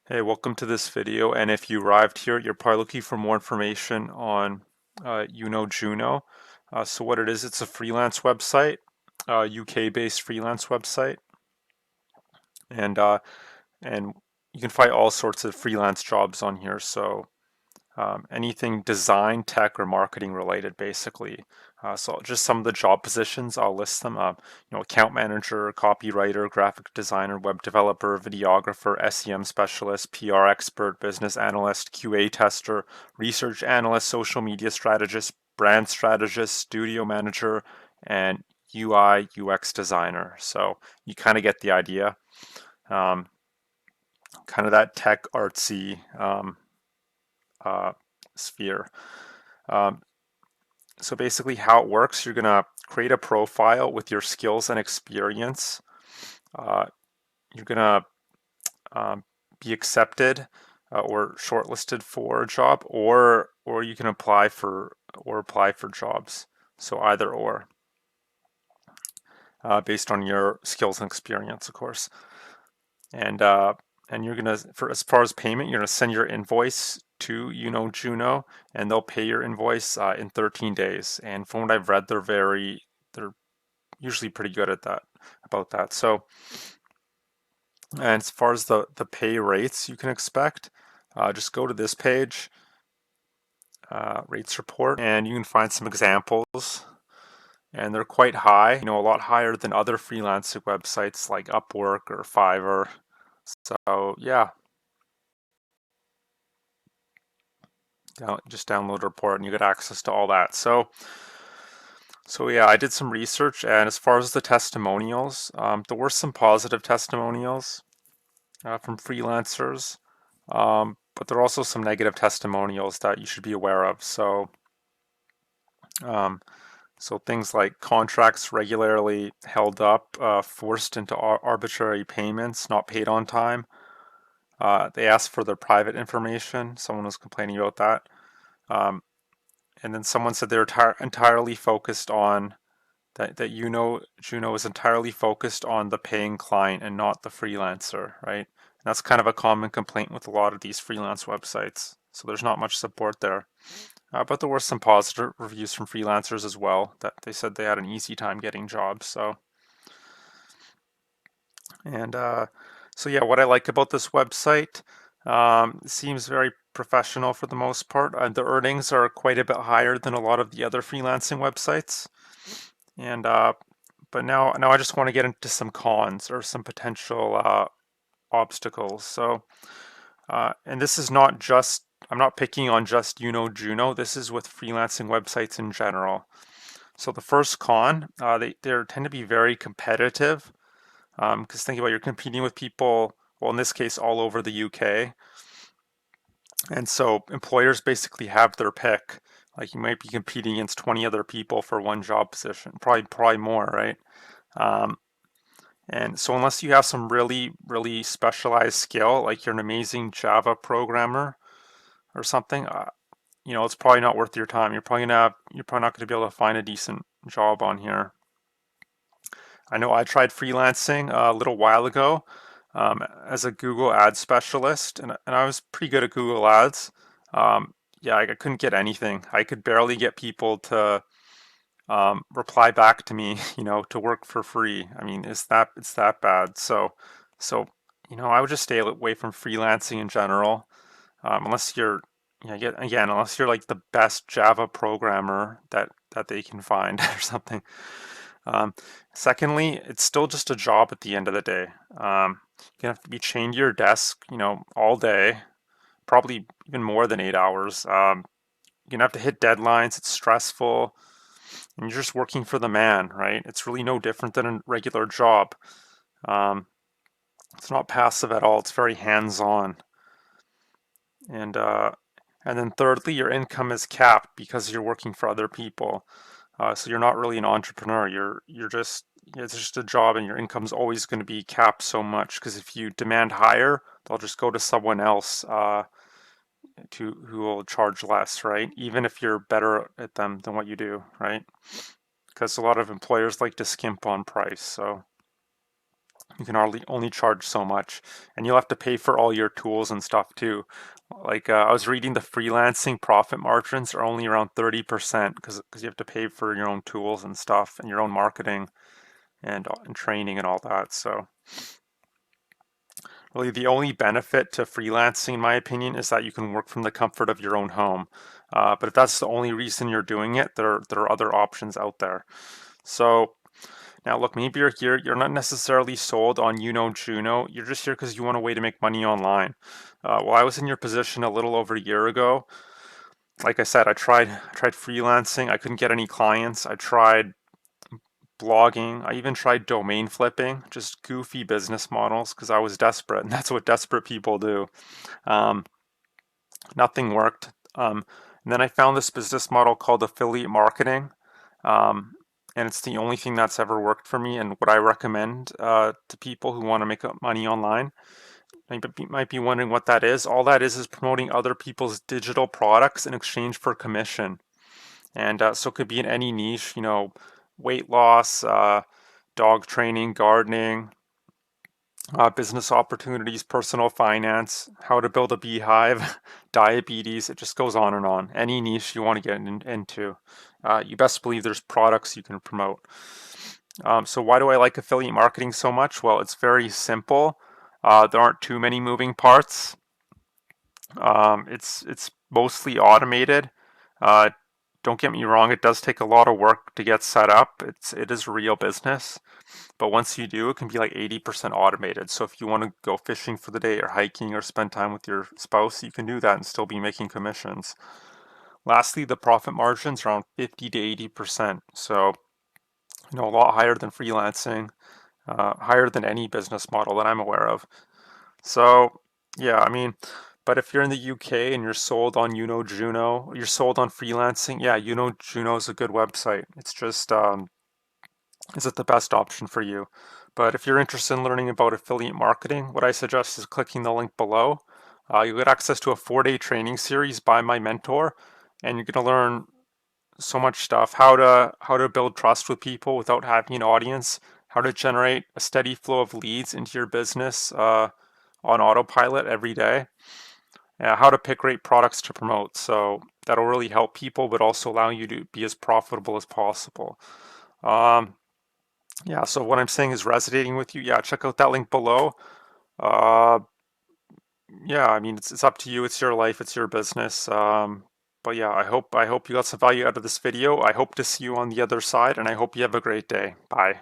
Hey, welcome to this video. And if you arrived here, you're probably looking for more information on YunoJuno. So what it is, it's a freelance website, UK-based freelance website, and uh, and you can find all sorts of freelance jobs on here. So anything design, tech, or marketing related, basically. So just some of the job positions, I'll list them. Account manager, copywriter, graphic designer, web developer, videographer, SEM specialist, PR expert, business analyst, QA tester, research analyst, social media strategist, brand strategist, studio manager, and UI UX designer. So you kind of get the idea. Um, Kind of that tech artsy uh, sphere. Um, so basically how it works, you're going to create a profile with your skills and experience. Uh, you're going to be accepted or shortlisted for a job, or you can apply for jobs. So either or, based on your skills and experience, of course. And you're gonna, for as far as payment, you're gonna send your invoice to YunoJuno, and they'll pay your invoice in 13 days. And from what I've read, they're usually pretty good at that, about that. So, and as far as the pay rates you can expect, just go to this page, rates report, and you can find some examples. And they're quite high, a lot higher than other freelancing websites like Upwork or Fiverr. So yeah, just download a report and you get access to all that. So yeah, I did some research, and as far as the testimonials, there were some positive testimonials from freelancers, but there are also some negative testimonials that you should be aware of. Um, so things like contracts regularly held up, forced into arbitrary payments, not paid on time. They asked for their private information. Someone was complaining about that. Um, and then someone said they're entirely focused on that Juno is entirely focused on the paying client and not the freelancer, right? And that's kind of a common complaint with a lot of these freelance websites. So there's not much support there. But there were some positive reviews from freelancers as well that they said they had an easy time getting jobs. And so yeah, what I like about this website, it seems very professional for the most part. The earnings are quite a bit higher than a lot of the other freelancing websites. And but now I just want to get into some cons or some potential obstacles. And this is not just, I'm not picking on just YunoJuno. This is with freelancing websites in general. So the first con, they tend to be very competitive. Because think about it, you're competing with people, well, in this case, all over the UK. And so employers basically have their pick. Like you might be competing against 20 other people for one job position, probably more, right? Um, and so unless you have some really specialized skill, like you're an amazing Java programmer or something, it's probably not worth your time. You're probably not going to be able to find a decent job on here. I know I tried freelancing a little while ago as a Google Ads specialist, and I was pretty good at Google Ads. Yeah, I couldn't get anything. I could barely get people to reply back to me, to work for free. I mean, it's that bad. So I would just stay away from freelancing in general, unless you're, unless you're like the best Java programmer that they can find or something. Um, Secondly, it's still just a job at the end of the day. You have to be chained to your desk, all day, probably even more than 8 hours. You're gonna have to hit deadlines. It's stressful, and you're just working for the man, right? It's really no different than a regular job. Um, it's not passive at all. It's very hands-on. And uh, and then thirdly, your income is capped because you're working for other people. So you're not really an entrepreneur. You're just it's just a job, and your income's always going to be capped so much. Because if you demand higher, they'll just go to someone else to who will charge less, right? Even if you're better at them than what you do, right? Because a lot of employers like to skimp on price. You can only charge so much, and you'll have to pay for all your tools and stuff too. Like I was reading, the freelancing profit margins are only around 30% because you have to pay for your own tools and stuff and your own marketing and training and all that. So really the only benefit to freelancing, in my opinion, is that you can work from the comfort of your own home. But if that's the only reason you're doing it, there are other options out there. So now, look, maybe you're here, you're not necessarily sold on YunoJuno, you're just here because you want a way to make money online. Well, I was in your position a little over a year ago. Like I said, I tried freelancing, I couldn't get any clients. I tried blogging, I even tried domain flipping, just goofy business models because I was desperate, and that's what desperate people do. Um, Nothing worked. And then I found this business model called affiliate marketing. Um, and it's the only thing that's ever worked for me and what I recommend to people who want to make money online. You might be wondering what that is. All that is promoting other people's digital products in exchange for commission. And so it could be in any niche, weight loss, dog training, gardening, business opportunities, personal finance, how to build a beehive, diabetes. It just goes on and on. Any niche you want to get into, you best believe there's products you can promote. So why do I like affiliate marketing so much? Well, it's very simple. There aren't too many moving parts. It's mostly automated. Uh, don't get me wrong, it does take a lot of work to get set up. It is real business. But once you do, it can be like 80% automated. So if you want to go fishing for the day or hiking or spend time with your spouse, you can do that and still be making commissions. Lastly, the profit margins are around 50 to 80%. So, a lot higher than freelancing, higher than any business model that I'm aware of. So, yeah, I mean, but if you're in the UK and you're sold on YunoJuno, you're sold on freelancing, yeah, YunoJuno is a good website. It's just, is it the best option for you? But if you're interested in learning about affiliate marketing, what I suggest is clicking the link below. You'll get access to a 4-day training series by my mentor, and you're going to learn so much stuff: how to build trust with people without having an audience, how to generate a steady flow of leads into your business on autopilot every day, how to pick great products to promote. So that'll really help people, but also allow you to be as profitable as possible. Um, yeah, so what I'm saying is resonating with you. Yeah, check out that link below. Uh, yeah, I mean it's up to you. It's your life, it's your business. But yeah, I hope you got some value out of this video. I hope to see you on the other side, and I hope you have a great day. Bye.